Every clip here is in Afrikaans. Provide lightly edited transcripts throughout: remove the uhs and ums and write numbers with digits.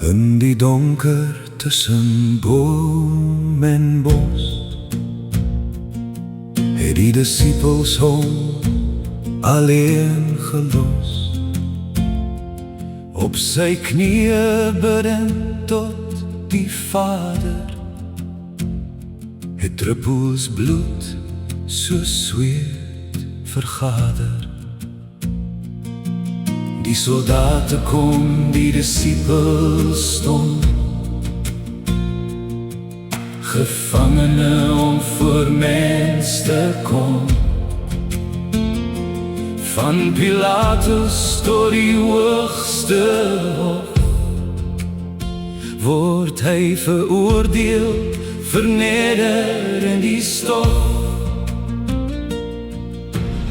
In die donker tussen boom en bos het die disippels hom alleen gelos. Op sy knieë bidend tot die Vader, het druppels bloed soos sweet vergader. Die soldate kom, die disippels stond, gevangene om voor mens te kom. Van Pilatus tot die hoogste hof, word hy veroordeel, verneder in die stof.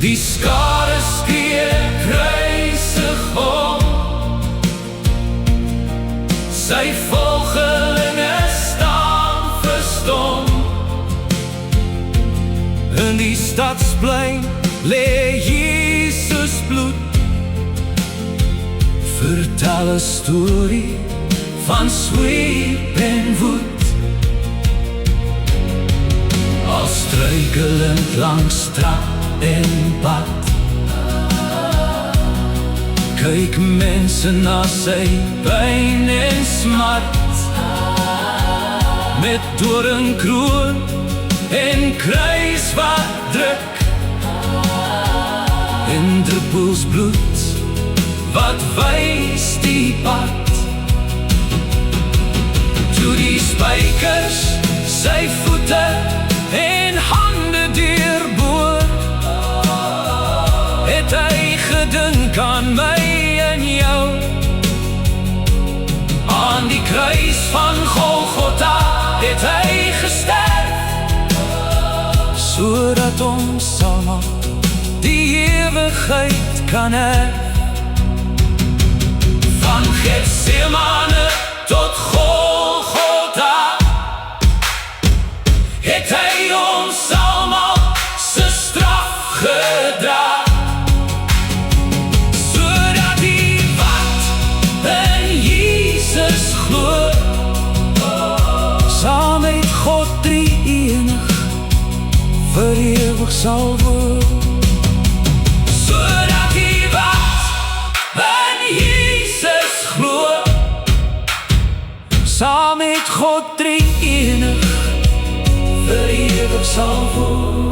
Die skare skree kruisig hom, sy volgelinge staan verstom. In die stadsplein lê Jesus bloed, vertel 'n storie van sweep en woed. Als struikelend langs trap en pad, kyk mense na sy pyn en smart. Met doringkroon en kruis wat druk, en druppels bloed wat wys die pad. Toe die spykers sy voete en hande deurboor, het hy gedink aan my en jou. Aan die kruis van Golgotha het hy gesterf, sodat ons almal die ewigheid kan hê. Van Getsemane tot Golgotha het hy ons almal se straf gedra, sodat die wat in Jesus glo, saam met God drie-enig vir ewig sal word. Sodat die wat in Jesus glo, saam met God drie-enig vir ewig sal word.